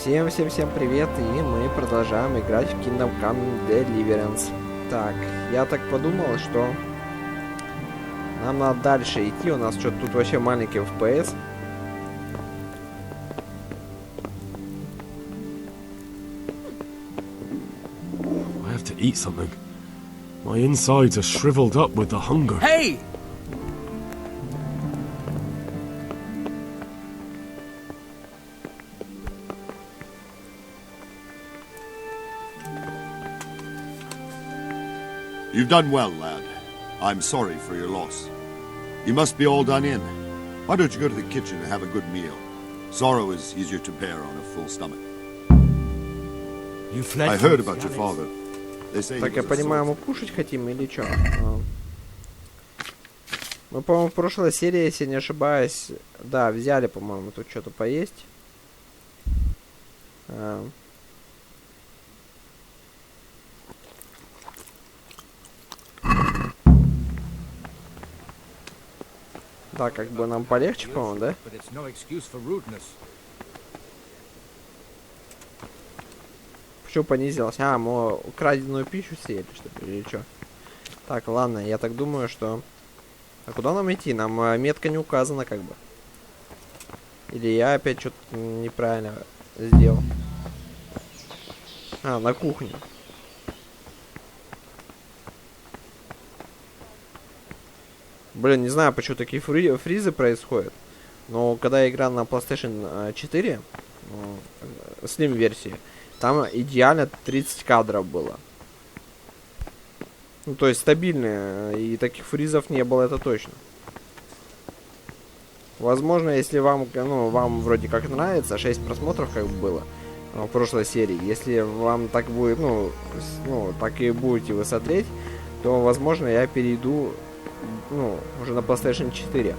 Всем привет, и мы продолжаем играть в Kingdom Come Deliverance. Так, я так подумал, что нам надо дальше идти, у нас что-то тут вообще маленький FPS. I have to eat something. My insides are shriveled up with the hunger. Hey! You've done well, lad. I'm sorry for your loss. You must be all done in. Why don't you go to the kitchen and have a good meal? Sorrow is easier to bear on a full stomach. You fled I heard about your father. They say Так, he я was a понимаю, мы soldier. кушать хотим или что? Мы, по-моему, в прошлой серии, если не ошибаюсь, да, взяли, по-моему, тут что-то поесть. Да, как бы нам полегче, по-моему, да? But it's no excuse for rudeness. Почему понизилось? А, мы украденную пищу съели, что ли, или что? Так, ладно, я так думаю, что... А куда нам идти? Нам метка не указана, как бы. Или я опять что-то неправильно сделал. А, на кухню. Блин, не знаю, почему такие фризы происходят. Но когда я играл на PlayStation 4, Slim версии, там идеально 30 кадров было. Ну, то есть стабильно, и таких фризов не было, это точно. Возможно, если вам, ну, вам вроде как нравится, 6 просмотров как бы было в прошлой серии. Если вам так будет, ну, так и будете вы смотреть, то, возможно, я перейду, ну, уже на PlayStation 4.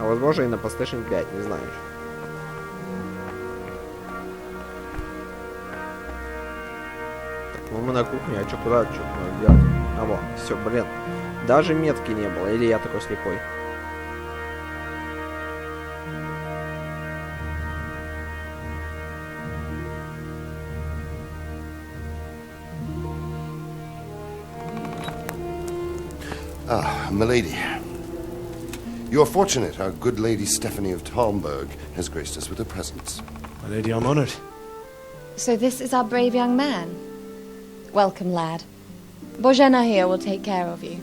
А возможно и на PlayStation 5, не знаю еще. Ну, мы на кухне, а что, куда, что надо делать? А, вот, все, блин. Даже метки не было, или я такой слепой? Ah, milady. You are fortunate our good lady Stephanie of Talmberg has graced us with her presence. My lady, I'm honored. So this is our brave young man. Welcome, lad. Bojena here will take care of you.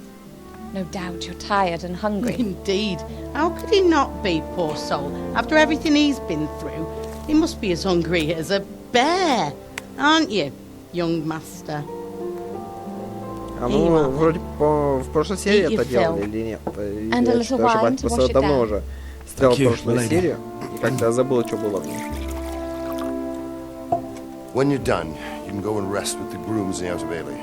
No doubt you're tired and hungry. Indeed. How could he not be, poor soul? After everything he's been through, he must be as hungry as a bear. Aren't you, young master? А ну, вроде в прошлой серии Eat your это делали fill. или нет? And a Я little что-то wine ошибаюсь, to просто wash it давно down. уже стрел Thank you, прошлую milady. серию, и как-то забыл, что было в ней. When you're done, you can go and rest with the grooms in the outer bailey.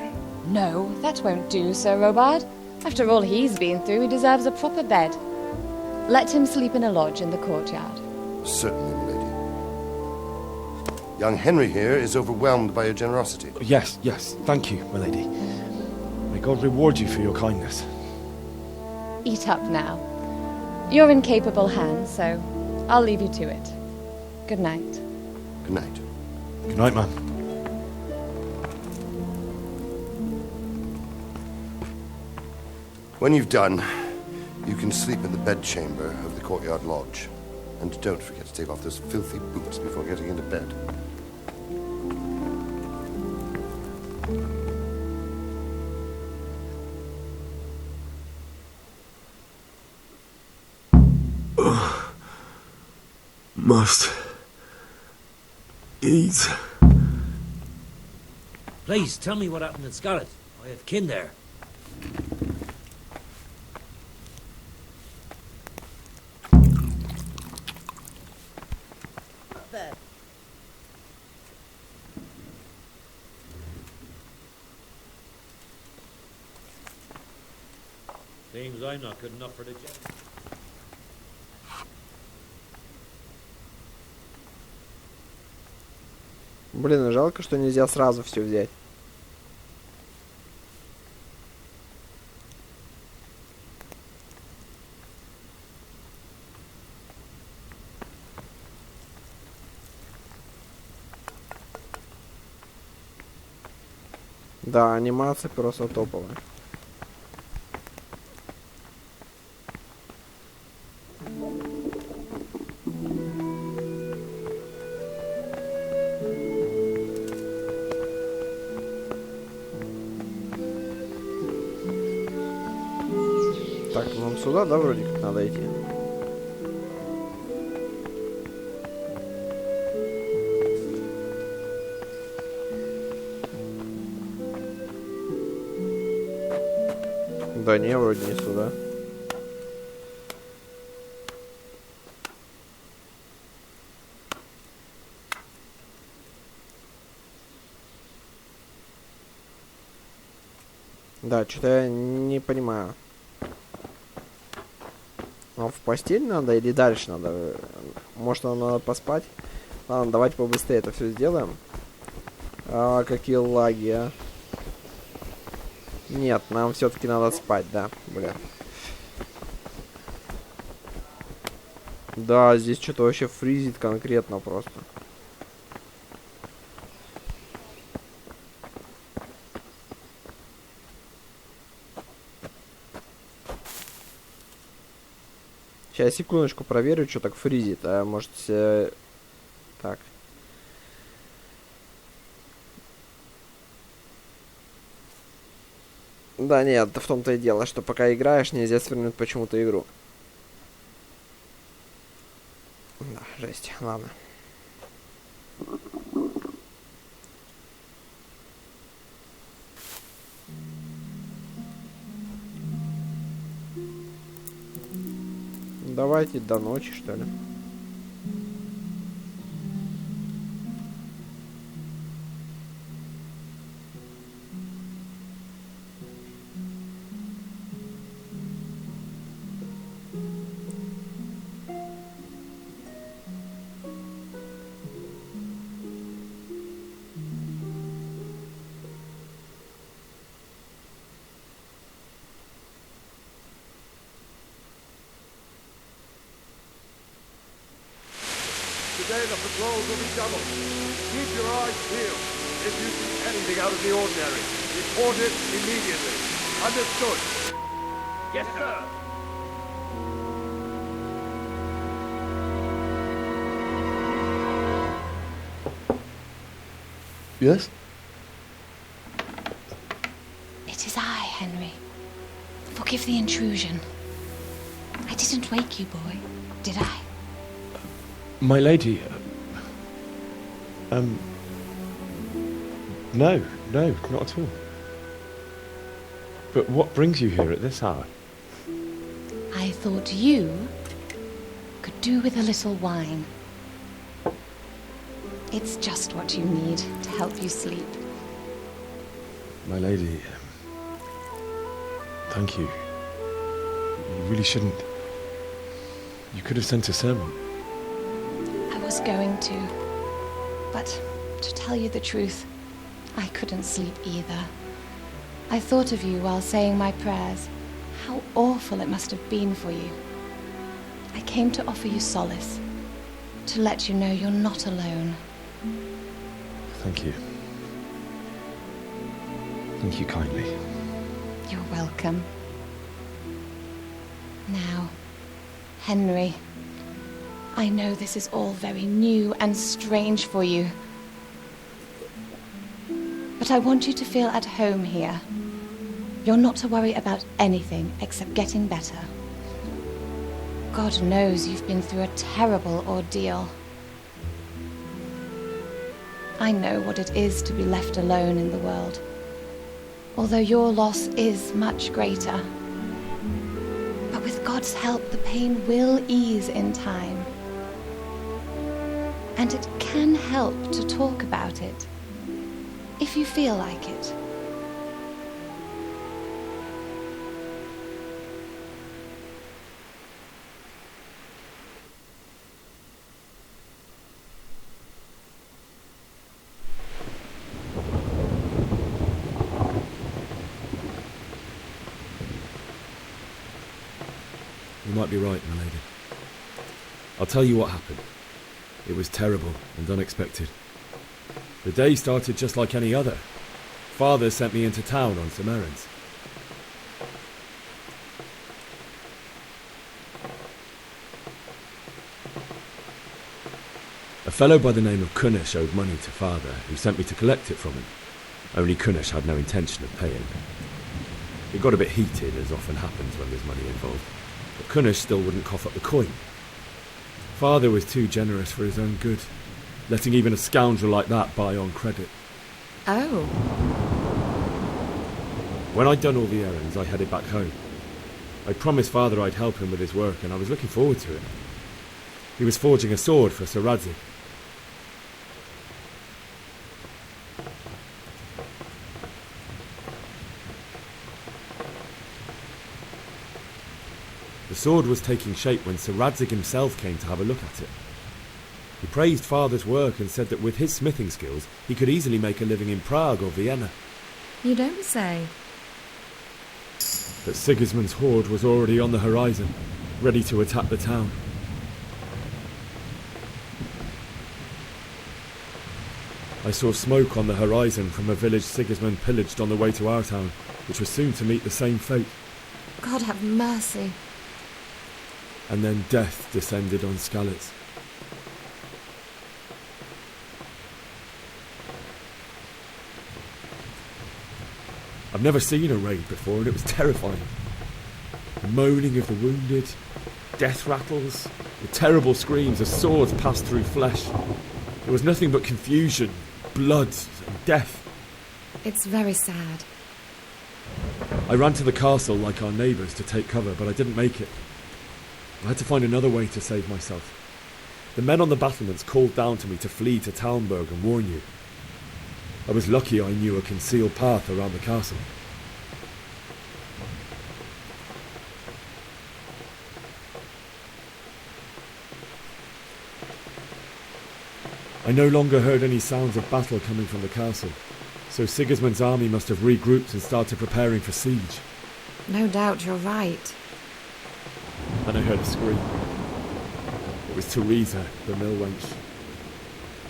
No, that won't do, Sir Robard. After all he's been through, he deserves a proper bed. Let him sleep in a lodge in the courtyard. Certainly, milady. Young Henry here is overwhelmed by your generosity. Yes, thank you, my lady. May God reward you for your kindness. Eat up now. You're in capable hands, so I'll leave you to it. Good night. Good night. Good night, man. When you've done, you can sleep in the bedchamber of the courtyard lodge. And don't forget to take off those filthy boots before getting into bed. Must eat. Please, tell me what happened in Scarlet. I have kin there. Seems I'm not good enough for the job. Блин, жалко, что нельзя сразу все взять. Да, анимация просто топовая. Так, нам сюда, да, вроде как надо идти? Да не, вроде не сюда. Да, что-то я не понимаю. А в постель надо или дальше надо? Может, нам надо поспать? Ладно, давайте побыстрее это все сделаем. А, какие лаги, а? Нет, нам все-таки надо спать, да, бля. Да, здесь что-то вообще фризит конкретно просто. Сейчас, секундочку, проверю, что так фризит. А может... Так. Да нет, в том-то и дело, что пока играешь, нельзя свернуть почему-то игру. Да, жесть, ладно. Давайте до ночи, что ли. Today the patrols will be doubled. Keep your eyes peeled. If you see anything out of the ordinary, report it immediately. Understood? Yes, sir. Yes? It is I, Henry. Forgive the intrusion. I didn't wake you, boy, did I? My lady, no, not at all. But what brings you here at this hour? I thought you could do with a little wine. It's just what you need to help you sleep. My lady, thank you. You really shouldn't. You could have sent a sermon. I was going to, but to tell you the truth, I couldn't sleep either. I thought of you while saying my prayers. How awful it must have been for you. I came to offer you solace, to let you know you're not alone. Thank you. Thank you kindly. You're welcome. Now, Henry, I know this is all very new and strange for you, but I want you to feel at home here. You're not to worry about anything except getting better. God knows you've been through a terrible ordeal. I know what it is to be left alone in the world, although your loss is much greater. But with God's help, the pain will ease in time. And it can help to talk about it, if you feel like it. You might be right, my lady. I'll tell you what happened. It was terrible and unexpected. The day started just like any other. Father sent me into town on some errands. A fellow by the name of Kunish owed money to Father, who sent me to collect it from him. Only Kunish had no intention of paying. It got a bit heated, as often happens when there's money involved, but Kunish still wouldn't cough up the coin. Father was too generous for his own good, letting even a scoundrel like that buy on credit. Oh. When I'd done all the errands, I headed back home. I promised Father I'd help him with his work, and I was looking forward to it. He was forging a sword for Sir Radzig. The sword was taking shape when Sir Radzig himself came to have a look at it. He praised Father's work and said that with his smithing skills, he could easily make a living in Prague or Vienna. You don't say. But Sigismund's horde was already on the horizon, ready to attack the town. I saw smoke on the horizon from a village Sigismund pillaged on the way to our town, which was soon to meet the same fate. God have mercy. And then death descended on Skalitz. I've never seen a raid before, and it was terrifying. The moaning of the wounded, death rattles, the terrible screams as swords passed through flesh. There was nothing but confusion, blood, and death. It's very sad. I ran to the castle like our neighbours to take cover, but I didn't make it. I had to find another way to save myself. The men on the battlements called down to me to flee to Talmberg and warn you. I was lucky I knew a concealed path around the castle. I no longer heard any sounds of battle coming from the castle, so Sigismund's army must have regrouped and started preparing for siege. No doubt you're right. Then I heard a scream. It was Teresa, the mill wench.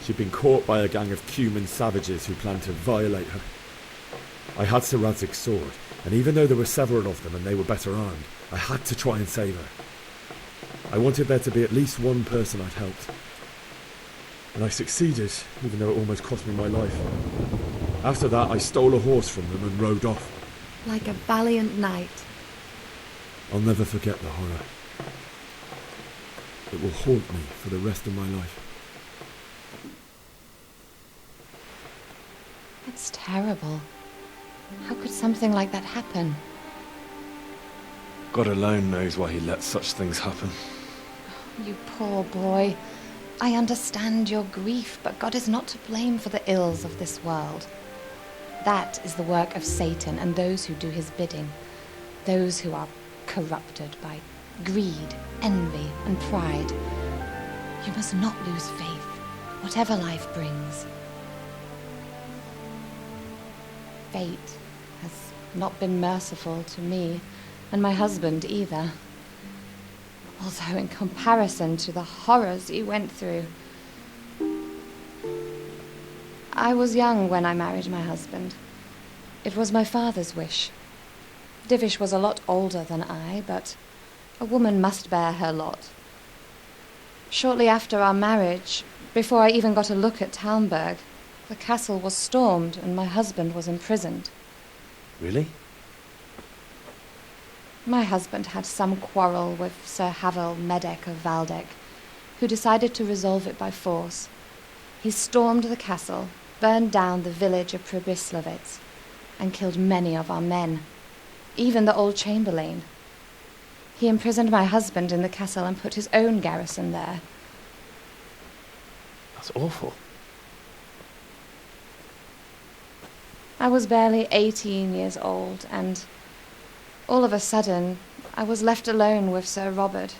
She'd been caught by a gang of Cuman savages who planned to violate her. I had Sir Radzig's sword, and even though there were several of them and they were better armed, I had to try and save her. I wanted there to be at least one person I'd helped. And I succeeded, even though it almost cost me my life. After that, I stole a horse from them and rode off. Like a valiant knight. I'll never forget the horror. It will haunt me for the rest of my life. It's terrible. How could something like that happen? God alone knows why he lets such things happen. You poor boy. I understand your grief, but God is not to blame for the ills of this world. That is the work of Satan and those who do his bidding. Those who are corrupted by greed, envy, and pride. You must not lose faith, whatever life brings. Fate has not been merciful to me, and my husband either. Although in comparison to the horrors he went through. I was young when I married my husband. It was my father's wish. Divish was a lot older than I, but a woman must bear her lot. Shortly after our marriage, before I even got a look at Talmberg, the castle was stormed and my husband was imprisoned. Really? My husband had some quarrel with Sir Havel Medek of Valdek, who decided to resolve it by force. He stormed the castle, burned down the village of Pribyslavitz, and killed many of our men, even the old chamberlain. He imprisoned my husband in the castle and put his own garrison there. That's awful. I was barely 18 years old, and all of a sudden, I was left alone with Sir Robert.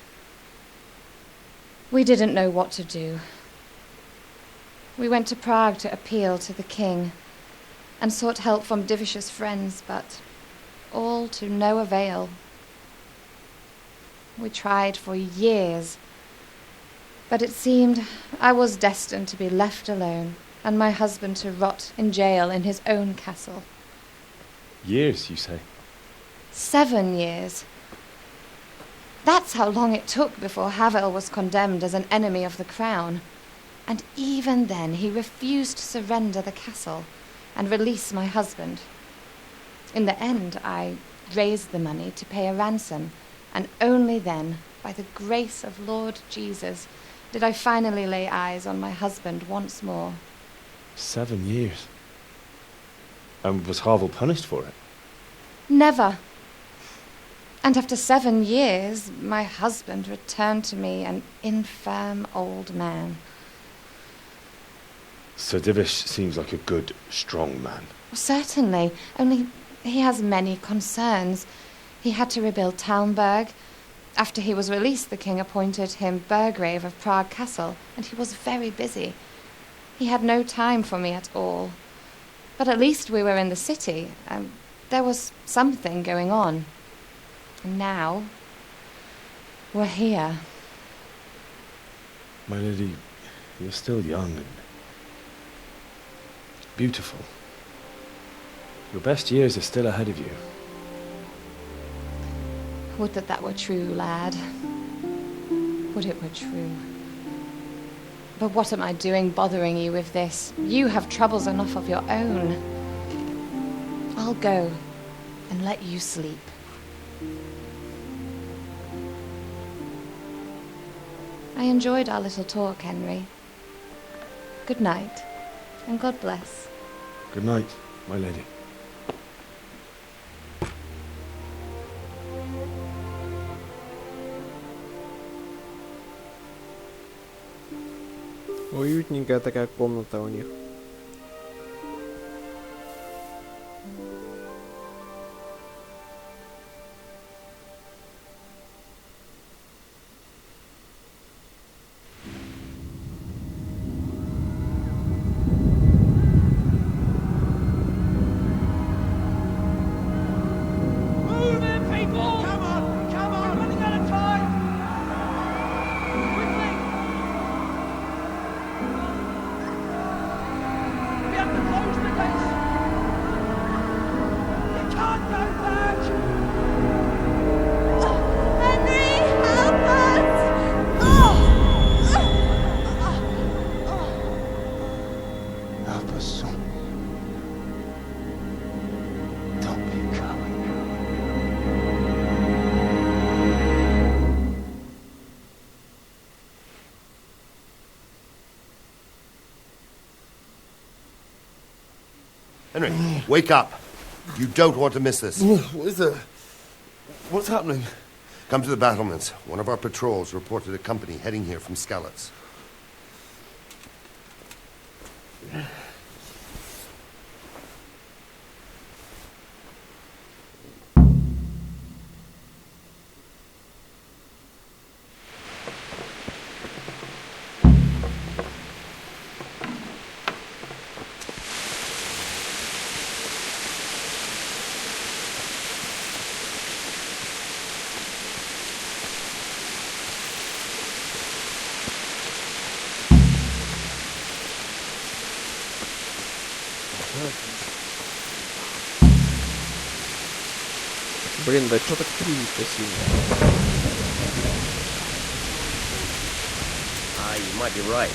We didn't know what to do. We went to Prague to appeal to the king, and sought help from Divish's friends, but all to no avail. We tried for years, but it seemed I was destined to be left alone, and my husband to rot in jail in his own castle. Years, you say? 7 years. That's how long it took before Havel was condemned as an enemy of the crown. And even then he refused to surrender the castle and release my husband. In the end, I raised the money to pay a ransom, and only then, by the grace of Lord Jesus, did I finally lay eyes on my husband once more. 7 years. And was Havel punished for it? Never. And after 7 years, my husband returned to me an infirm old man. Sir Divish seems like a good, strong man. Certainly, only he has many concerns. He had to rebuild Talmberg. After he was released, the king appointed him Burgrave of Prague Castle, and he was very busy. He had no time for me at all. But at least we were in the city, and there was something going on. And now, we're here. My lady, you're still young and beautiful. Your best years are still ahead of you. Would that that were true, lad. Would it were true. But what am I doing bothering you with this? You have troubles enough of your own. I'll go and let you sleep. I enjoyed our little talk, Henry. Good night, and God bless. Good night, my lady. Уютненькая такая комната у них. Henry, wake up. You don't want to miss this. What is it? What's happening? Come to the battlements. One of our patrols reported a company heading here from Skalitz. Блин, да что так кризис-то сильно? You might be right.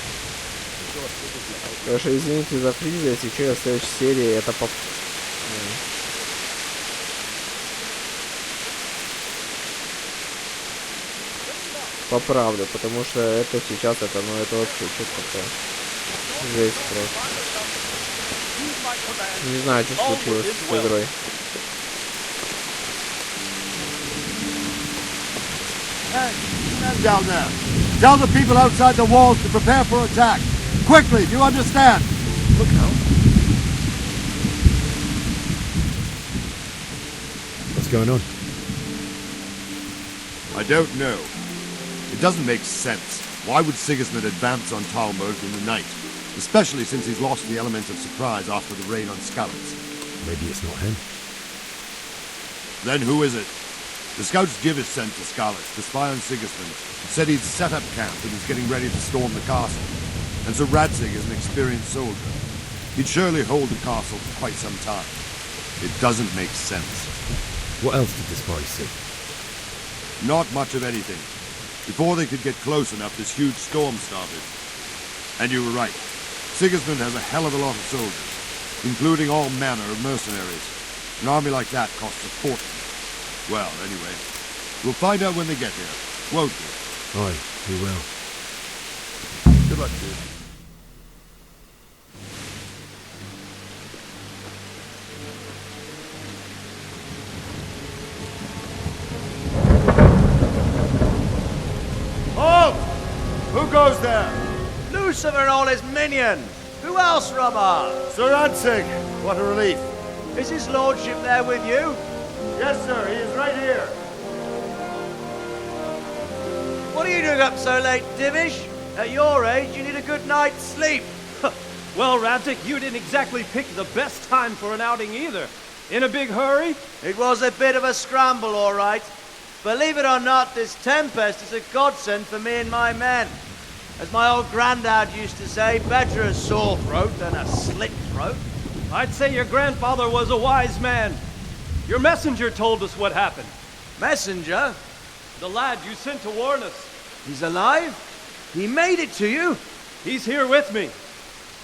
Конечно, извините за фриз, если что, в следующей серии это поправлю, потому что это сейчас, это вообще что-то такое. Жесть просто. Не знаю, что случилось с игрой. Stand down there. Tell the people outside the walls to prepare for attack. Quickly, do you understand? Look out. What's going on? I don't know. It doesn't make sense. Why would Sigismund advance on Talmberg in the night? Especially since he's lost the element of surprise after the raid on Skalitz. Maybe it's not him. Then who is it? The scouts Jivis sent to Skalitz to spy on Sigismund said he'd set up camp and was getting ready to storm the castle. And so Radzig is an experienced soldier. He'd surely hold the castle for quite some time. It doesn't make sense. What else did the spies see? Not much of anything. Before they could get close enough, this huge storm started. And you were right. Sigismund has a hell of a lot of soldiers, including all manner of mercenaries. An army like that costs a fortune. Well, anyway, we'll find out when they get here, won't we? Aye, we will. Good luck, dude. Halt! Who goes there? Lucifer and all his minions. Who else, Robert? Sir Ansig. What a relief. Is his lordship there with you? Yes, sir. He is right here. What are you doing up so late, Divish? At your age, you need a good night's sleep. Well, Radzik, you didn't exactly pick the best time for an outing either. In a big hurry? It was a bit of a scramble, all right. Believe it or not, this tempest is a godsend for me and my men. As my old granddad used to say, better a sore throat than a slit throat. I'd say your grandfather was a wise man. Your messenger told us what happened. Messenger? The lad you sent to warn us. He's alive? He made it to you? He's here with me.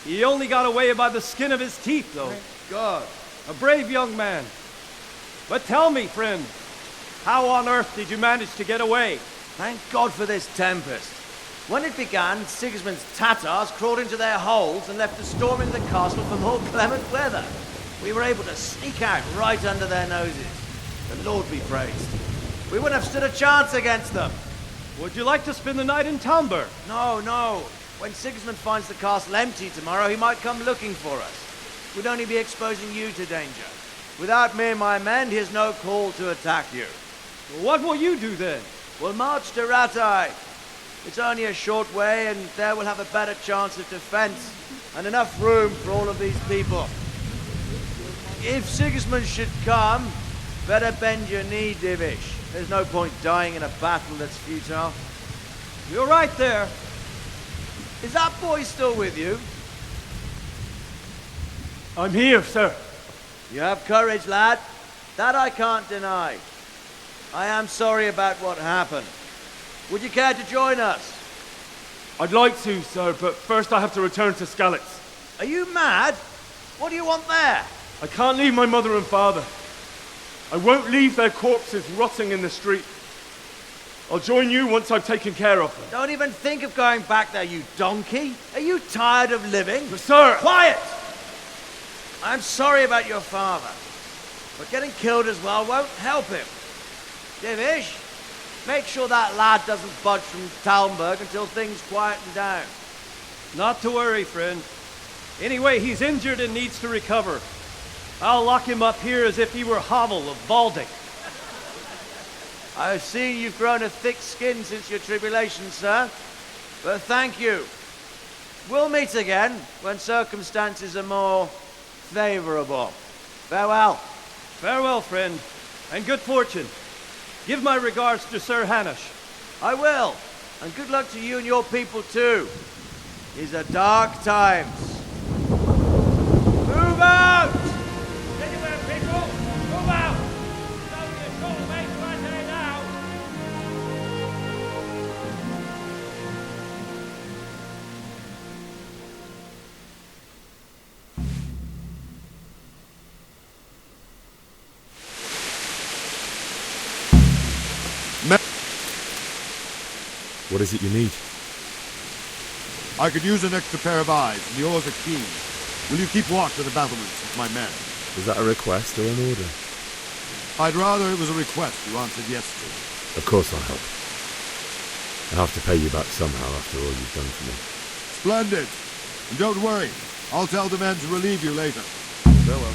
He only got away by the skin of his teeth, though. Thank God. A brave young man. But tell me, friend, how on earth did you manage to get away? Thank God for this tempest. When it began, Sigismund's Tatars crawled into their holes and left a storm in the castle for more clement weather. We were able to sneak out right under their noses. The Lord be praised. We wouldn't have stood a chance against them. Would you like to spend the night in Talmberg? No, no. When Sigismund finds the castle empty tomorrow, he might come looking for us. We'd only be exposing you to danger. Without me and my men, he has no call to attack you. What will you do then? We'll march to Ratai. It's only a short way, and there we'll have a better chance of defense and enough room for all of these people. If Sigismund should come, better bend your knee, Divish. There's no point dying in a battle that's futile. You're right there. Is that boy still with you? I'm here, sir. You have courage, lad. That I can't deny. I am sorry about what happened. Would you care to join us? I'd like to, sir, but first I have to return to Skalitz. Are you mad? What do you want there? I can't leave my mother and father. I won't leave their corpses rotting in the street. I'll join you once I've taken care of them. Don't even think of going back there, you donkey. Are you tired of living? But sir! Quiet! I'm sorry about your father, but getting killed as well won't help him. Divish, make sure that lad doesn't budge from Talmberg until things quieten down. Not to worry, friend. Anyway, he's injured and needs to recover. I'll lock him up here as if he were Havel of Balding. I've seen you've grown a thick skin since your tribulation, sir. But thank you. We'll meet again when circumstances are more favorable. Farewell. Farewell, friend, and good fortune. Give my regards to Sir Hanush. I will. And good luck to you and your people, too. These are dark times. Move out! Anywhere, people! Move out! It's only a short way to Ratai now. What is it you need? I could use an extra pair of eyes, and yours are keen. Will you keep watch of the battlements with my men? Is that a request or an order? I'd rather it was a request you answered yes to. Of course I'll help. I'll have to pay you back somehow after all you've done for me. Splendid. And don't worry. I'll tell the men to relieve you later. Farewell.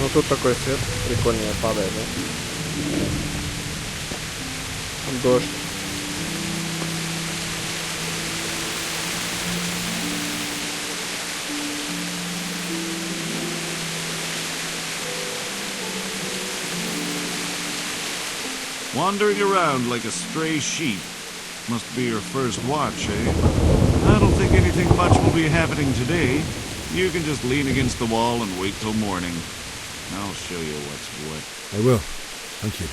Ну тут такой свет прикольный падает, да? Дождь. Wandering around like a stray sheep. Must be your first watch, eh? I don't think anything much will be happening today. You can just lean against the wall and wait till morning. I'll show you what's what. I will. Thank you.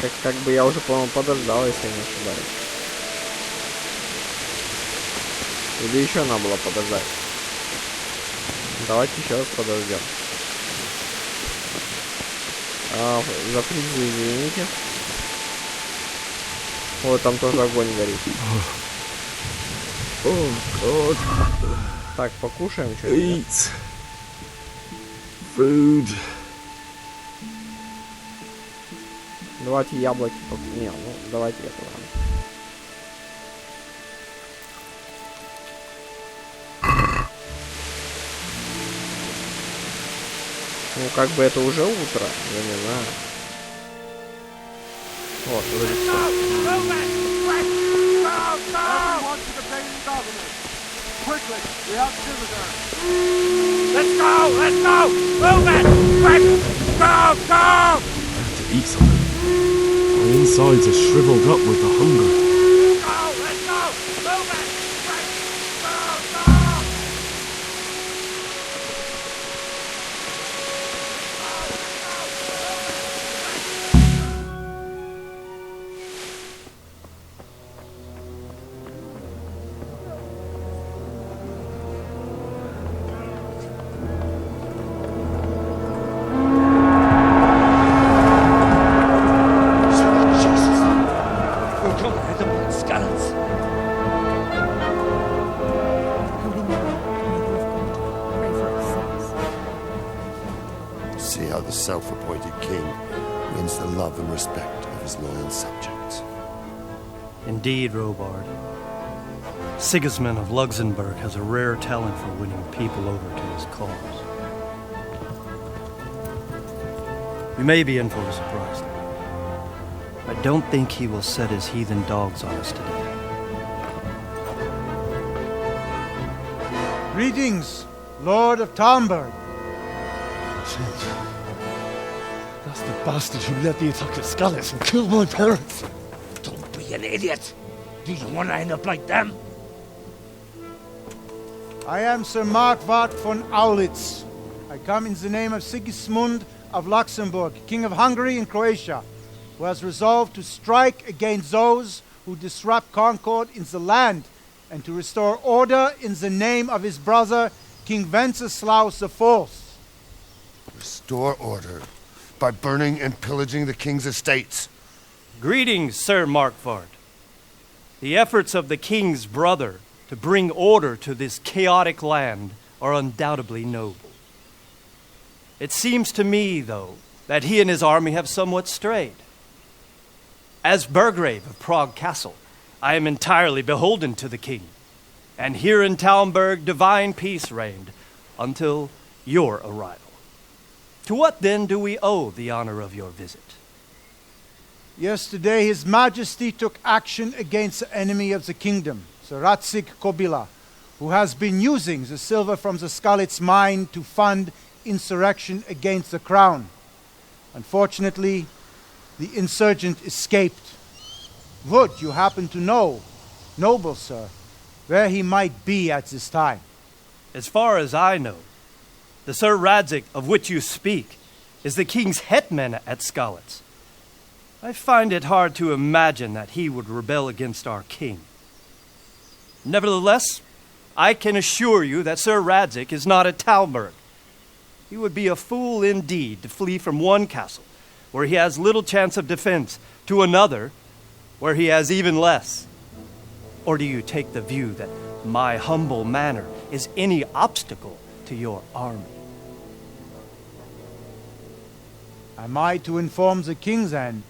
Так как бы я уже, по-моему, подождал, если не ошибаюсь. Или еще надо было подождать. Давайте еще раз подождем. За фризу извините. Вот там тоже огонь горит. Так, покушаем что-нибудь. Food. Давайте яблоки. Не, ну давайте это ладно. Ну как бы это уже утро, я не знаю. Вот, вроде всё. Quickly, we have visitors. Let's go! Let's go! Move it! Quick! Go! Go! I have to eat something. My insides are shriveled up with the hunger. Go! Let's go! Move it! Quick! Go! Go! See how the self-appointed king wins the love and respect of his loyal subjects. Indeed, Robard. Sigismund of Luxembourg has a rare talent for winning people over to his cause. You may be in for a surprise. I don't think he will set his heathen dogs on us today. Greetings, Lord of Talmberg. That's the bastard who led the attack at Scallis and killed my parents. Don't be an idiot! Do you want to end up like them? I am Sir Markwart von Aulitz. I come in the name of Sigismund of Luxembourg, King of Hungary and Croatia, who has resolved to strike against those who disrupt concord in the land and to restore order in the name of his brother, King Wenceslaus IV. Restore order by burning and pillaging the king's estates. Greetings, Sir Markwart. The efforts of the king's brother to bring order to this chaotic land are undoubtedly noble. It seems to me, though, that he and his army have somewhat strayed. As Burgrave of Prague Castle, I am entirely beholden to the king, and here in Talmberg divine peace reigned until your arrival. To what then do we owe the honor of your visit? Yesterday, His Majesty took action against the enemy of the kingdom, Sir Kobila, who has been using the silver from the Skalitz mine to fund insurrection against the crown. Unfortunately, the insurgent escaped. Would you happen to know, noble sir, where he might be at this time? As far as I know, the Sir Radzik of which you speak is the king's hetman at Skalitz. I find it hard to imagine that he would rebel against our king. Nevertheless, I can assure you that Sir Radzik is not at Talmberg. he would be a fool indeed to flee from one castle, where he has little chance of defense, to another, where he has even less. Or do you take the view that my humble manner is any obstacle to your army? Am I to inform the king then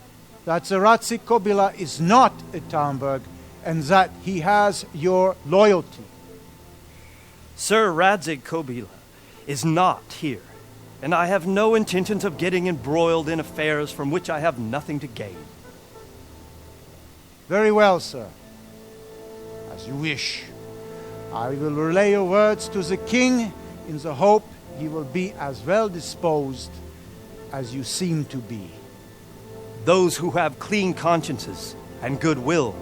that Sir Witasikus-Games is not at Talmberg and that he has your loyalty? Sir Witasikus-Games is not here, and I have no intentions of getting embroiled in affairs from which I have nothing to gain. Very well, sir. As you wish. I will relay your words to the king in the hope he will be as well disposed as you seem to be. Those who have clean consciences and goodwill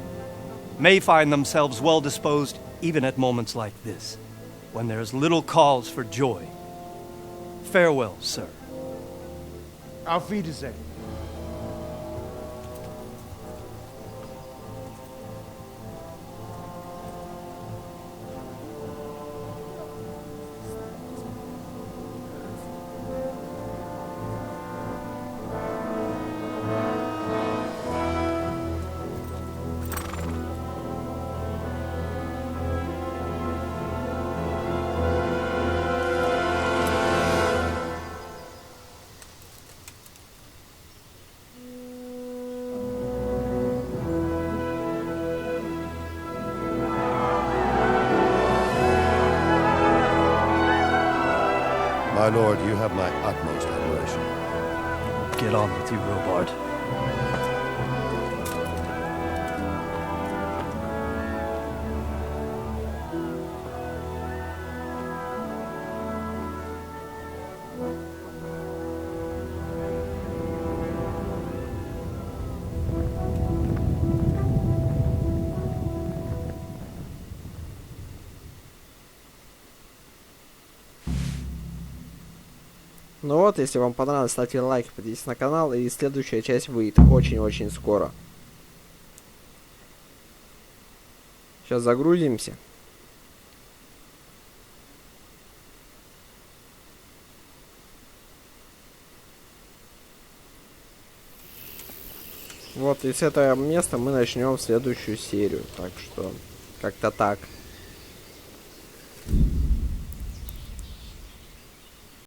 may find themselves well disposed even at moments like this, when there is little cause for joy. Farewell, sir. Auf Wiedersehen. My lord, you have my utmost admiration. Get on with you, Robard. Ну вот, если вам понравилось, ставьте лайк, подписывайтесь на канал, и следующая часть выйдет очень-очень скоро. Сейчас загрузимся. Вот, и с этого места мы начнем следующую серию. Так что, как-то так.